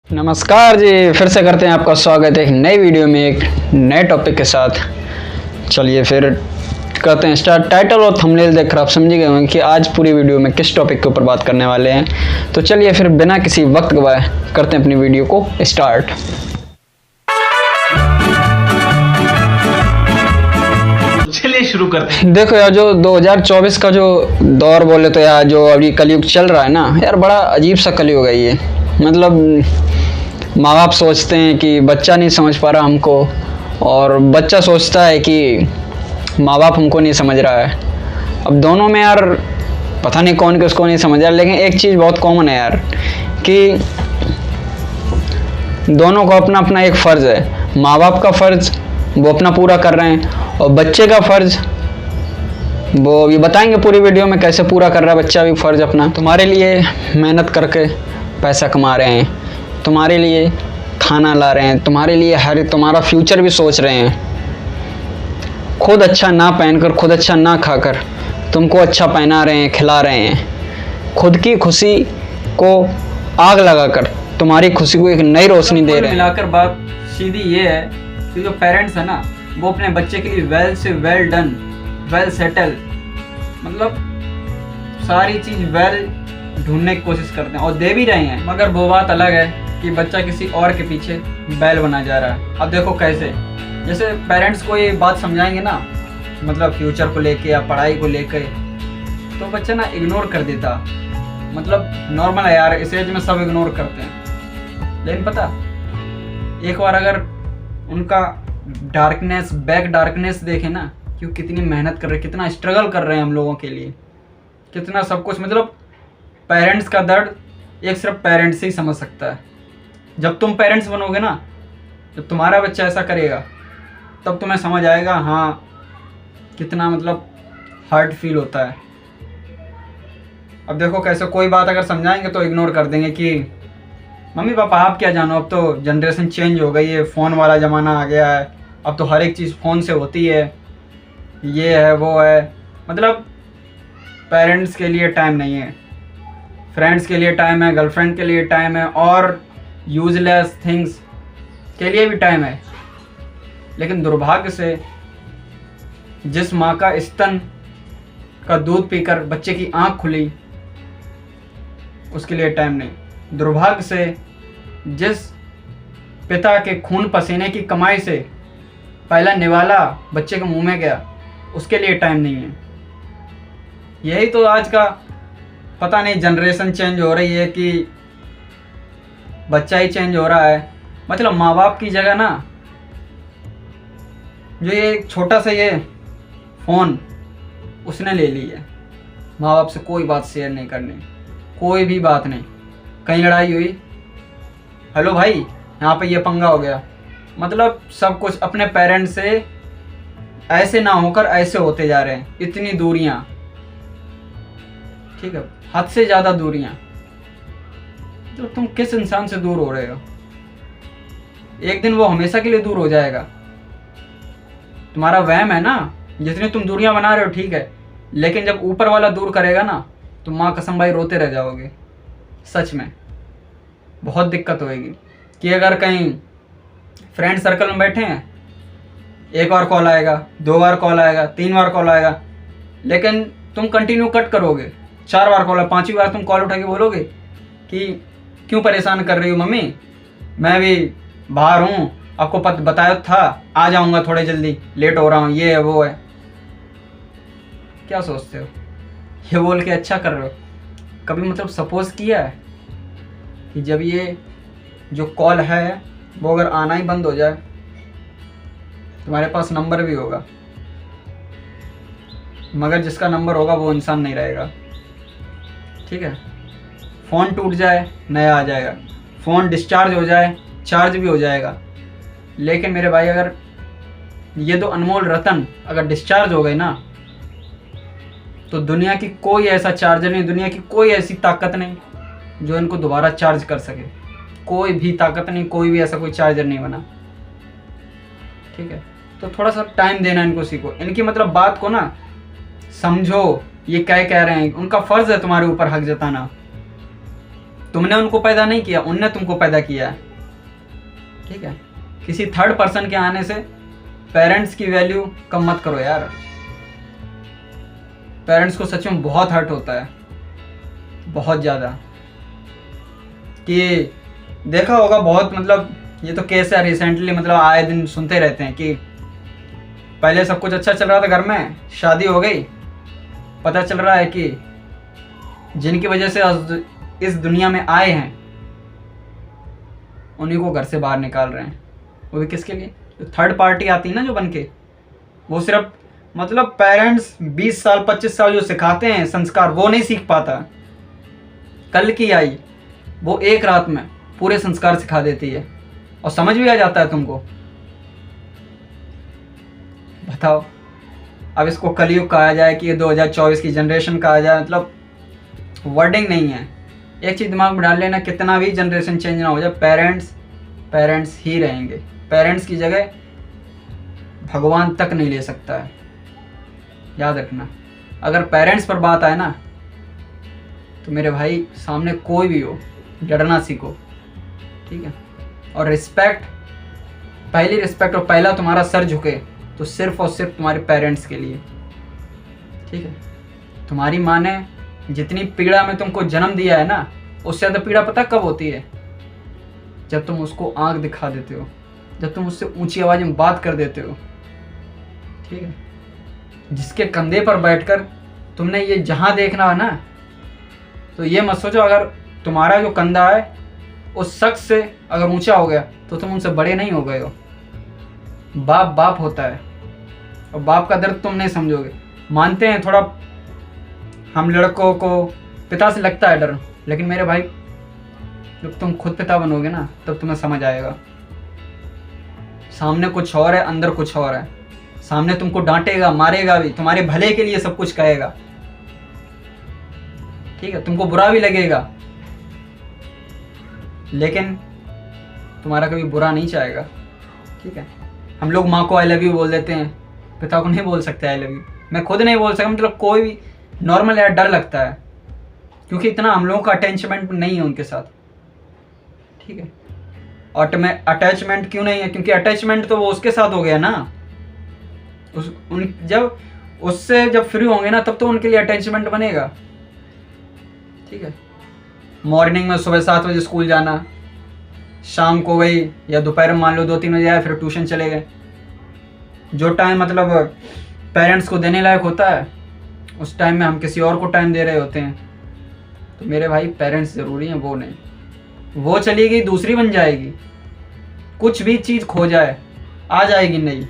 नमस्कार जी, फिर से करते हैं आपका स्वागत है एक नई वीडियो में एक नए टॉपिक के साथ। चलिए फिर करते हैं स्टार्ट। टाइटल और थंबनेल देखकर आप समझ गए होंगे कि आज पूरी वीडियो में किस टॉपिक के ऊपर बात करने वाले हैं। तो चलिए फिर बिना किसी वक्त गवाए करते हैं अपनी वीडियो को स्टार्ट। चलिए शुरू करते हैं। देखो यार, जो 2024 का जो दौर बोले तो यार, जो अभी कलयुग चल रहा है ना यार, बड़ा अजीब सा कलयुग है ये। मतलब माँ बाप सोचते हैं कि बच्चा नहीं समझ पा रहा हमको, और बच्चा सोचता है कि माँ बाप हमको नहीं समझ रहा है। अब दोनों में यार पता नहीं कौन किसको नहीं समझ रहा, लेकिन एक चीज़ बहुत कॉमन है यार कि दोनों को अपना अपना एक फ़र्ज़ है। माँ बाप का फ़र्ज़ वो अपना पूरा कर रहे हैं, और बच्चे का फ़र्ज़ वो ये बताएंगे पूरी वीडियो में कैसे पूरा कर रहा है बच्चा भी फ़र्ज़ अपना। तुम्हारे लिए मेहनत करके पैसा कमा रहे हैं, तुम्हारे लिए खाना ला रहे हैं, तुम्हारे लिए हर तुम्हारा फ्यूचर भी सोच रहे हैं। खुद अच्छा ना पहनकर, खुद अच्छा ना खाकर तुमको अच्छा पहना रहे हैं, खिला रहे हैं। खुद की खुशी को आग लगाकर तुम्हारी खुशी को एक नई रोशनी दे रहे हैं। मिलाकर बात सीधी ये है कि जो पेरेंट्स है ना, वो अपने बच्चे के लिए वेल से वेल डन, वेल सेटल, मतलब सारी चीज़ वेल ढूंढने की कोशिश करते हैं और दे भी रहे हैं। मगर वो बात अलग है कि बच्चा किसी और के पीछे बैल बना जा रहा है। अब देखो कैसे, जैसे पेरेंट्स को ये बात समझाएंगे ना, मतलब फ्यूचर को लेके या पढ़ाई को लेके, तो बच्चा ना इग्नोर कर देता। मतलब नॉर्मल है यार, इस एज में सब इग्नोर करते हैं। लेकिन पता, एक बार अगर उनका डार्कनेस, बैक डार्कनेस देखे ना, कि कितनी मेहनत कर रहे, कितना स्ट्रगल कर रहे हैं हम लोगों के लिए, कितना सब कुछ। मतलब पेरेंट्स का दर्द एक सिर्फ पेरेंट्स ही समझ सकता है। जब तुम पेरेंट्स बनोगे ना, जब तुम्हारा बच्चा ऐसा करेगा, तब तुम्हें समझ आएगा हाँ कितना मतलब हर्ट फील होता है। अब देखो कैसे, कोई बात अगर समझाएंगे तो इग्नोर कर देंगे कि मम्मी पापा आप क्या जानो, अब तो जनरेशन चेंज हो गई है, फ़ोन वाला ज़माना आ गया है, अब तो हर एक चीज़ फ़ोन से होती है, ये है वो है। मतलब पेरेंट्स के लिए टाइम नहीं है, फ्रेंड्स के लिए टाइम है, गर्लफ्रेंड के लिए टाइम है, और यूजलेस थिंग्स के लिए भी टाइम है। लेकिन दुर्भाग्य से जिस माँ का स्तन का दूध पीकर बच्चे की आँख खुली, उसके लिए टाइम नहीं। दुर्भाग्य से जिस पिता के खून पसीने की कमाई से पहला निवाला बच्चे के मुंह में गया, उसके लिए टाइम नहीं है। यही तो आज का पता नहीं, जनरेशन चेंज हो रही है कि बच्चा ही चेंज हो रहा है। मतलब माँ बाप की जगह ना, जो ये छोटा सा ये फ़ोन उसने ले ली है। माँ बाप से कोई बात शेयर नहीं करनी, कोई भी बात नहीं। कहीं लड़ाई हुई, हेलो भाई यहाँ पे ये पंगा हो गया। मतलब सब कुछ अपने पेरेंट्स से ऐसे ना होकर ऐसे होते जा रहे हैं। इतनी दूरियां, ठीक है, हद से ज़्यादा दूरियां। तो तुम किस इंसान से दूर हो रहे हो? एक दिन वो हमेशा के लिए दूर हो जाएगा। तुम्हारा वहम है ना, जितनी तुम दूरियां बना रहे हो ठीक है, लेकिन जब ऊपर वाला दूर करेगा ना, तो माँ कसम भाई रोते रह जाओगे। सच में बहुत दिक्कत होएगी कि अगर कहीं फ्रेंड सर्कल में बैठे हैं, एक बार कॉल आएगा, 2 बार कॉल आएगा, 3 बार कॉल आएगा, लेकिन तुम कंटिन्यू कट करोगे। 4 बार कॉल है, 5वीं बार तुम कॉल उठा के बोलोगे कि क्यों परेशान कर रही हो मम्मी, मैं भी बाहर हूँ, आपको बताया था आ जाऊँगा थोड़े जल्दी, लेट हो रहा हूँ, ये है वो है। क्या सोचते हो? ये बोल के अच्छा कर रहे हो? कभी मतलब सपोज किया है कि जब ये जो कॉल है वो अगर आना ही बंद हो जाए, तुम्हारे पास नंबर भी होगा, मगर जिसका नंबर होगा वो इंसान नहीं रहेगा, ठीक है? फ़ोन टूट जाए, नया आ जाएगा। फ़ोन डिस्चार्ज हो जाए, चार्ज भी हो जाएगा। लेकिन मेरे भाई, अगर ये दो अनमोल रतन अगर डिस्चार्ज हो गए ना, तो दुनिया की कोई ऐसा चार्जर नहीं, दुनिया की कोई ऐसी ताकत नहीं जो इनको दोबारा चार्ज कर सके। कोई भी ताकत नहीं, कोई भी ऐसा कोई चार्जर नहीं बना, ठीक है? तो थोड़ा सा टाइम देना इनको सीखो। इनकी मतलब बात को ना समझो, ये क्या कह रहे हैं, उनका फ़र्ज़ है तुम्हारे ऊपर हक जताना। तुमने उनको पैदा नहीं किया, उनने तुमको पैदा किया है। ठीक है, किसी थर्ड पर्सन के आने से पेरेंट्स की वैल्यू कम मत करो यार। पेरेंट्स को सच में बहुत हर्ट होता है, बहुत ज़्यादा। कि देखा होगा बहुत, मतलब ये तो केस है रिसेंटली, मतलब आए दिन सुनते रहते हैं कि पहले सब कुछ अच्छा चल रहा था घर में, शादी हो गई, पता चल रहा है कि जिनकी वजह से इस दुनिया में आए हैं उन्हीं को घर से बाहर निकाल रहे हैं। वो भी किसके लिए? जो थर्ड पार्टी आती है ना जो बन के, वो सिर्फ मतलब पेरेंट्स 20 साल 25 साल जो सिखाते हैं संस्कार, वो नहीं सीख पाता। कल की आई वो एक रात में पूरे संस्कार सिखा देती है और समझ भी आ जाता है तुमको। बताओ, अब इसको कलयुग कहा जाए कि ये 2024 की जनरेशन कहा जाए, मतलब वर्डिंग नहीं है। एक चीज़ दिमाग में डाल लेना, कितना भी जनरेशन चेंज ना हो जाए, पेरेंट्स ही रहेंगे। पेरेंट्स की जगह भगवान तक नहीं ले सकता है, याद रखना। अगर पेरेंट्स पर बात आए ना तो मेरे भाई सामने कोई भी हो, डरना सीखो। ठीक है, और रिस्पेक्ट, पहली रिस्पेक्ट और पहला तुम्हारा सर झुके तो सिर्फ और सिर्फ तुम्हारे पेरेंट्स के लिए। ठीक है, तुम्हारी माँ ने जितनी पीड़ा में तुमको जन्म दिया है ना, उससे ज़्यादा पीड़ा पता कब होती है? जब तुम उसको आंख दिखा देते हो, जब तुम उससे ऊंची आवाज़ में बात कर देते हो। ठीक है, जिसके कंधे पर बैठकर तुमने ये जहाँ देखना है ना, तो ये मत सोचो अगर तुम्हारा जो कंधा है उस शख्स से अगर ऊंचा हो गया तो तुम उनसे बड़े नहीं हो गए हो। बाप बाप होता है और बाप का दर्द तुम नहीं समझोगे। मानते हैं थोड़ा हम लड़कों को पिता से लगता है डर, लेकिन मेरे भाई जब तुम खुद पिता बनोगे ना तब तुम्हें समझ आएगा। सामने कुछ और है, अंदर कुछ और है। सामने तुमको डांटेगा, मारेगा भी, तुम्हारे भले के लिए सब कुछ कहेगा। ठीक है, तुमको बुरा भी लगेगा, लेकिन तुम्हारा कभी बुरा नहीं चाहेगा। ठीक है, हम लोग माँ को आई लव यू बोल देते हैं, पिता को नहीं बोल सकते आई लव यू। मैं खुद नहीं बोल सकता, मतलब कोई भी नॉर्मल यार डर लगता है, क्योंकि इतना हम लोगों का अटैचमेंट नहीं है उनके साथ। ठीक है, अटैचमेंट क्यों नहीं है? क्योंकि अटैचमेंट तो वो उसके साथ हो गया ना, जब उससे जब फ्री होंगे ना तब तो उनके लिए अटैचमेंट बनेगा। ठीक है, मॉर्निंग में सुबह 7 बजे स्कूल जाना, शाम को वही या दोपहर में मान लो 2-3 बजे आए, फिर ट्यूशन चले गए। जो टाइम मतलब पेरेंट्स को देने लायक होता है उस टाइम में हम किसी और को टाइम दे रहे होते हैं। तो मेरे भाई पेरेंट्स ज़रूरी हैं, वो नहीं। वो चली गई दूसरी बन जाएगी। कुछ भी चीज़ खो जाए आ जाएगी नहीं,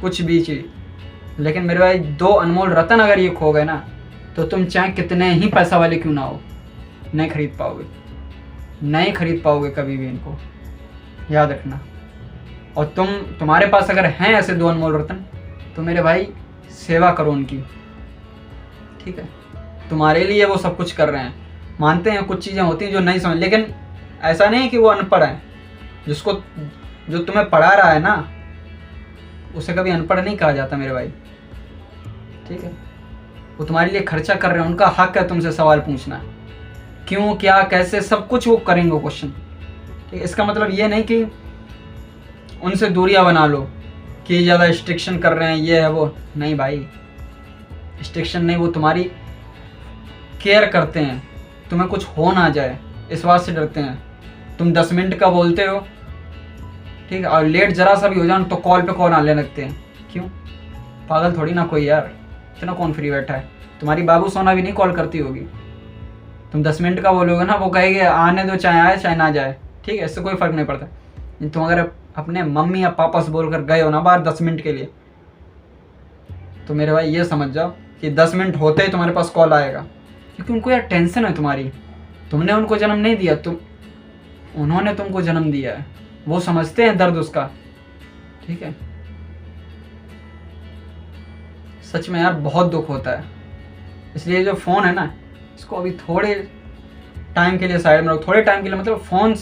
कुछ भी चीज़। लेकिन मेरे भाई 2 अनमोल रतन अगर ये खो गए ना तो तुम चाहे कितने ही पैसा वाले क्यों ना हो, नहीं खरीद पाओगे, नहीं खरीद पाओगे कभी भी इनको, याद रखना। और तुम्हारे पास अगर हैं ऐसे 2 अनमोल रतन तो मेरे भाई सेवा करो उनकी। ठीक है, तुम्हारे लिए वो सब कुछ कर रहे हैं। मानते हैं कुछ चीज़ें होती हैं जो नहीं समझ, लेकिन ऐसा नहीं है कि वो अनपढ़ हैं। जो तुम्हें पढ़ा रहा है ना उसे कभी अनपढ़ नहीं कहा जाता मेरे भाई। ठीक है, वो तुम्हारे लिए खर्चा कर रहे हैं, उनका हक है तुमसे सवाल पूछना, क्यों, क्या, कैसे, सब कुछ वो करेंगे क्वेश्चन। ठीक है, इसका मतलब ये नहीं कि उनसे दूरियां बना लो कि ज़्यादा रिस्ट्रिक्शन कर रहे हैं, ये है वो। नहीं भाई, रिस्ट्रिक्शन नहीं, वो तुम्हारी केयर करते हैं, तुम्हें कुछ हो ना जाए इस बात से डरते हैं। तुम 10 मिनट का बोलते हो, ठीक है, और लेट जरा सा भी हो जाए तो कॉल पे कॉल आने लगते हैं। क्यों? पागल थोड़ी ना कोई यार, इतना कौन फ्री बैठा है? तुम्हारी बाबू सोना भी नहीं कॉल करती होगी। तुम 10 मिनट का बोलोगे ना, वो कहेगी आने दो, चाहे आए चाहे ना जाए। ठीक है, इससे कोई फ़र्क नहीं पड़ता। तुम अगर अपने मम्मी या पापा से बोल कर गए हो ना बाहर 10 मिनट के लिए, तो मेरे भाई ये समझ जाओ कि 10 मिनट होते ही तुम्हारे पास कॉल आएगा, क्योंकि उनको यार टेंशन है तुम्हारी। तुमने उनको जन्म नहीं दिया, उन्होंने तुमको जन्म दिया है, वो समझते हैं दर्द उसका। ठीक है, सच में यार बहुत दुख होता है। इसलिए जो फ़ोन है ना, इसको अभी थोड़े टाइम के लिए साइड में रखो। थोड़े टाइम के लिए मतलब फ़ोन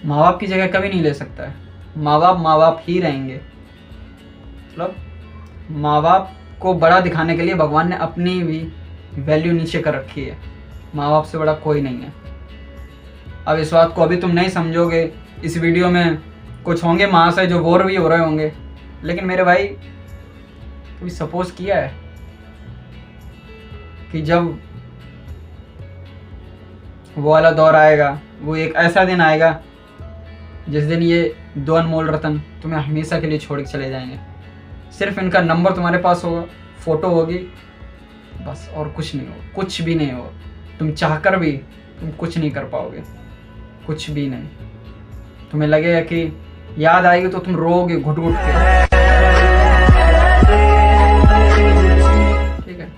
माँ बाप की जगह कभी नहीं ले सकता है। माँ बाप ही रहेंगे। मतलब माँ बाप को बड़ा दिखाने के लिए भगवान ने अपनी भी वैल्यू नीचे कर रखी है। माँ बाप से बड़ा कोई नहीं है। अब इस बात को अभी तुम नहीं समझोगे, इस वीडियो में कुछ होंगे महाशय जो बोर भी हो रहे होंगे, लेकिन मेरे भाई कभी सपोज किया है कि जब वो वाला दौर आएगा, वो एक ऐसा दिन आएगा जिस दिन ये दो अनमोल रतन तुम्हें हमेशा के लिए छोड़ के चले जाएंगे। सिर्फ इनका नंबर तुम्हारे पास होगा, फोटो होगी, बस, और कुछ नहीं होगा, कुछ भी नहीं होगा। तुम चाहकर भी तुम कुछ नहीं कर पाओगे, कुछ भी नहीं। तुम्हें लगेगा कि याद आएगी तो तुम रोओगे घुट घुट के। ठीक है,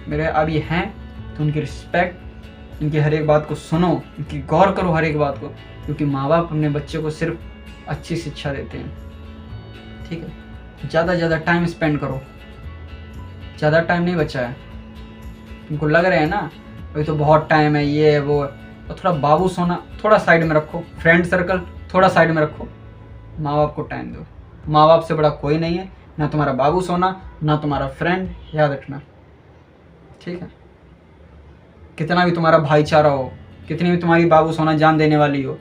मेरे अब ये हैं तो उनकी रिस्पेक्ट, इनकी हर एक बात को सुनो, इनकी गौर करो हर एक बात को, क्योंकि माँ बाप अपने बच्चे को सिर्फ अच्छी शिक्षा देते हैं। ठीक है, ज़्यादा ज़्यादा टाइम स्पेंड करो, ज़्यादा टाइम नहीं बचा है। तुमको लग रहा है ना अभी तो बहुत टाइम है, ये है वो है, और थोड़ा बाबू सोना थोड़ा साइड में रखो, फ्रेंड सर्कल थोड़ा साइड में रखो, माँ बाप को टाइम दो। माँ बाप से बड़ा कोई नहीं है, ना तुम्हारा बाबू सोना, ना तुम्हारा फ्रेंड, याद रखना। ठीक है, कितना भी तुम्हारा भाईचारा हो, कितनी भी तुम्हारी बाबू सोना जान देने वाली हो,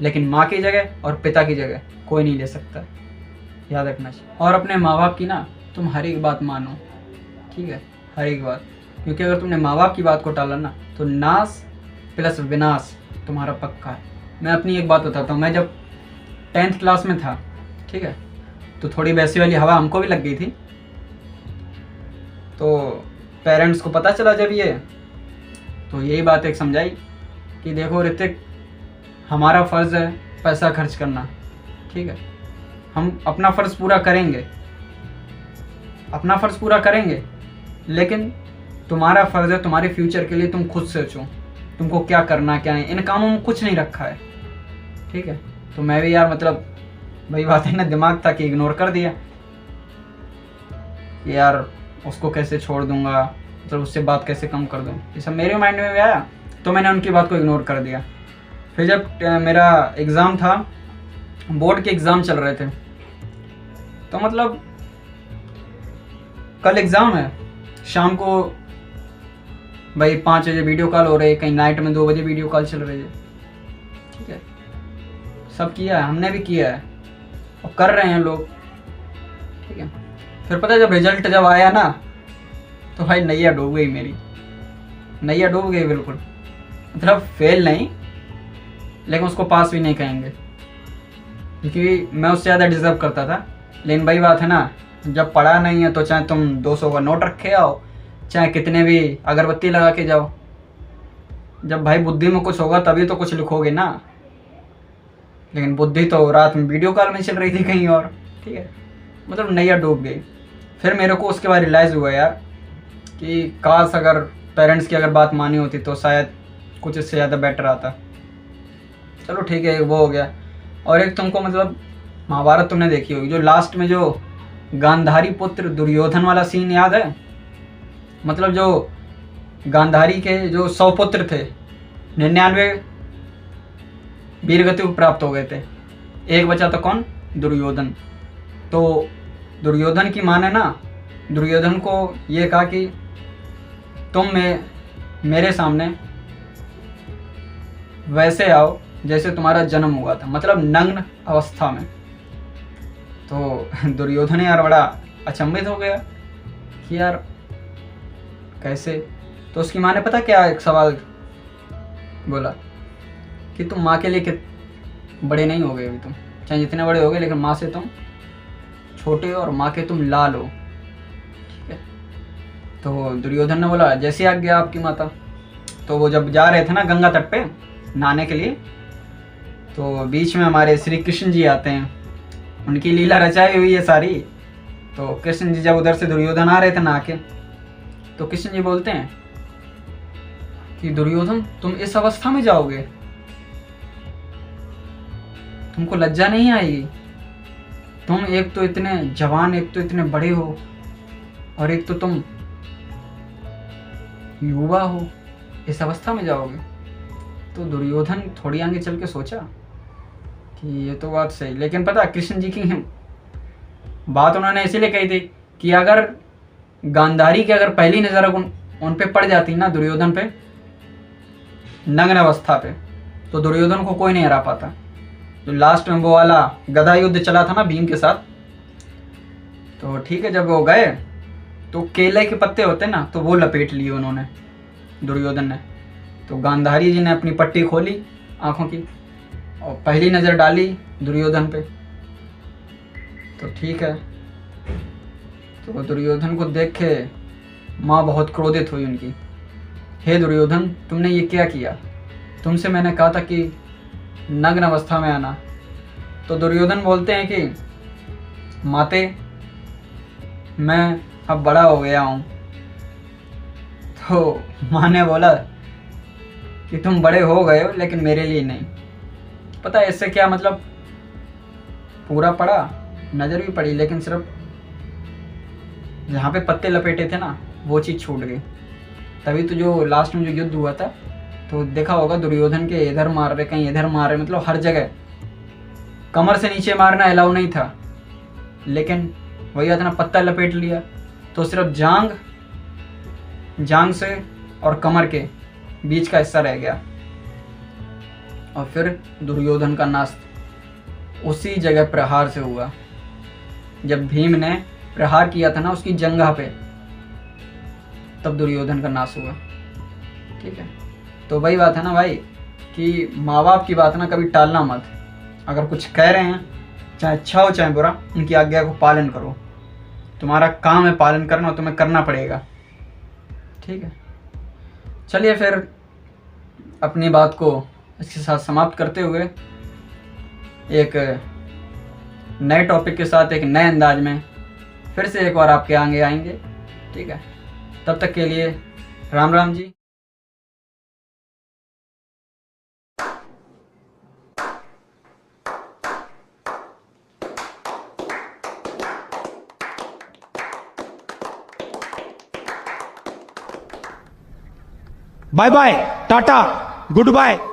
लेकिन माँ की जगह और पिता की जगह कोई नहीं ले सकता, याद रखना चाहिए। और अपने माँ बाप की ना तुम हर एक बात मानो, ठीक है, हर एक बात, क्योंकि अगर तुमने माँ बाप की बात को टाला ना तो नाश प्लस विनाश तुम्हारा पक्का है। मैं अपनी एक बात बताता हूँ, मैं जब 10th क्लास में था, ठीक है, तो थोड़ी वैसी वाली हवा हमको भी लग गई थी। तो पेरेंट्स को पता चला जब ये, तो यही बात एक समझाई कि देखो ऋतिक, हमारा फ़र्ज़ है पैसा खर्च करना, ठीक है, हम अपना फ़र्ज़ पूरा करेंगे, अपना फ़र्ज़ पूरा करेंगे, लेकिन तुम्हारा फ़र्ज़ है तुम्हारे फ्यूचर के लिए तुम खुद सोचो तुमको क्या करना क्या है। इन कामों में कुछ नहीं रखा है, ठीक है। तो मैं भी यार मतलब वही बात है ना, दिमाग था कि इग्नोर कर दिया कि यार उसको कैसे छोड़ दूंगा, मतलब उससे बात कैसे कम कर दूँ, ये सब मेरे माइंड में भी आया, तो मैंने उनकी बात को इग्नोर कर दिया। फिर जब मेरा एग्ज़ाम था, बोर्ड के एग्ज़ाम चल रहे थे, तो मतलब कल एग्ज़ाम है, शाम को भाई 5 बजे वीडियो कॉल हो रही है, कहीं नाइट में 2 बजे वीडियो कॉल चल रही है, ठीक है। सब किया है, हमने भी किया है और कर रहे हैं लोग, ठीक है। फिर पता है जब रिजल्ट जब आया ना, तो भाई नैया डूब गई मेरी, नैया डूब गई बिल्कुल। मतलब फेल नहीं, लेकिन उसको पास भी नहीं कहेंगे, क्योंकि मैं उससे ज़्यादा डिज़र्व करता था। लेकिन भाई बात है ना, जब पढ़ा नहीं है तो चाहे तुम 200 का नोट रखे आओ, चाहे कितने भी अगरबत्ती लगा के जाओ, जब भाई बुद्धि में कुछ होगा तभी तो कुछ लिखोगे ना। लेकिन बुद्धि तो रात में वीडियो कॉल में चल रही थी कहीं और, ठीक है। मतलब नैया डूब गई। फिर मेरे को उसके बाद रियलाइज़ हुआ यार कि काश अगर पेरेंट्स की अगर बात मानी होती तो शायद कुछ इससे ज़्यादा बेटर आता। चलो ठीक है, वो हो गया। और एक तुमको मतलब महाभारत तुमने देखी होगी, जो लास्ट में जो गांधारी पुत्र दुर्योधन वाला सीन याद है? मतलब जो गांधारी के जो 100 पुत्र थे, 99 वीरगति प्राप्त हो गए थे, एक बचा था कौन? दुर्योधन। तो दुर्योधन की माँ ने ना दुर्योधन को ये कहा कि तुम मेरे सामने वैसे आओ जैसे तुम्हारा जन्म हुआ था, मतलब नग्न अवस्था में। तो दुर्योधन यार बड़ा अचंभित हो गया कि यार कैसे। तो उसकी माँ ने पता क्या एक सवाल बोला कि तुम माँ के लिए बड़े नहीं हो गए अभी, तुम चाहे जितने बड़े हो गए, लेकिन माँ से तुम छोटे हो और माँ के तुम लाल हो, ठीक है। तो दुर्योधन ने बोला जैसे आज्ञा आपकी माता। तो वो जब जा रहे थे ना गंगा तट पे नहाने के लिए, तो बीच में हमारे श्री कृष्ण जी आते हैं, उनकी लीला रचाई हुई है सारी। तो कृष्ण जी जब उधर से दुर्योधन आ रहे थे नहा के, तो कृष्ण जी बोलते हैं कि दुर्योधन तुम इस अवस्था में जाओगे, तुमको लज्जा नहीं आएगी? तुम एक तो इतने जवान, एक तो इतने बड़े हो, और एक तो तुम युवा हो, इस अवस्था में जाओगे? तो दुर्योधन थोड़ी आगे चल के सोचा कि ये तो बात सही। लेकिन पता कृष्ण जी की बात उन्होंने इसीलिए कही थी कि अगर गांधारी की अगर पहली नज़र उन पे पड़ जाती ना, दुर्योधन पे, नग्न अवस्था पे, तो दुर्योधन को कोई नहीं हरा पाता। जो लास्ट में वो वाला गदा युद्ध चला था ना भीम के साथ, तो ठीक है, जब वो गए तो केले के पत्ते होते ना, तो वो लपेट लिए उन्होंने, दुर्योधन ने। तो गांधारी जी ने अपनी पट्टी खोली आंखों की और पहली नज़र डाली दुर्योधन पे। तो ठीक है, तो दुर्योधन को देख के माँ बहुत क्रोधित हुई उनकी। हे दुर्योधन, तुमने ये क्या किया? तुमसे मैंने कहा था कि नग्न अवस्था में आना। तो दुर्योधन बोलते हैं कि माते, मैं अब बड़ा हो गया हूँ। तो माँ ने बोला कि तुम बड़े हो गए हो लेकिन मेरे लिए नहीं। पता है इससे क्या मतलब? पूरा पढ़ा, नज़र भी पड़ी, लेकिन सिर्फ जहाँ पे पत्ते लपेटे थे ना वो चीज़ छूट गई। तभी तो जो लास्ट में जो युद्ध हुआ था, तो देखा होगा दुर्योधन के इधर मार रहे, कहीं इधर मार रहे, मतलब हर जगह। कमर से नीचे मारना अलाउ नहीं था, लेकिन वही आता ना, पत्ता लपेट लिया तो सिर्फ जांग से और कमर के बीच का हिस्सा रह गया। और फिर दुर्योधन का नाश उसी जगह प्रहार से हुआ। जब भीम ने प्रहार किया था ना उसकी जंघा पे, तब दुर्योधन का नाश हुआ। ठीक है, तो वही बात है ना भाई कि माँ बाप की बात ना कभी टालना मत। अगर कुछ कह रहे हैं, चाहे अच्छा हो चाहे बुरा, उनकी आज्ञा को पालन करो। तुम्हारा काम है पालन करना और तुम्हें करना पड़ेगा। ठीक है, चलिए फिर अपनी बात को इसके साथ समाप्त करते हुए एक नए टॉपिक के साथ, एक नए अंदाज में फिर से एक बार आपके आगे आएंगे। ठीक है, तब तक के लिए Ram Ram ji. Bye bye, tata, good bye.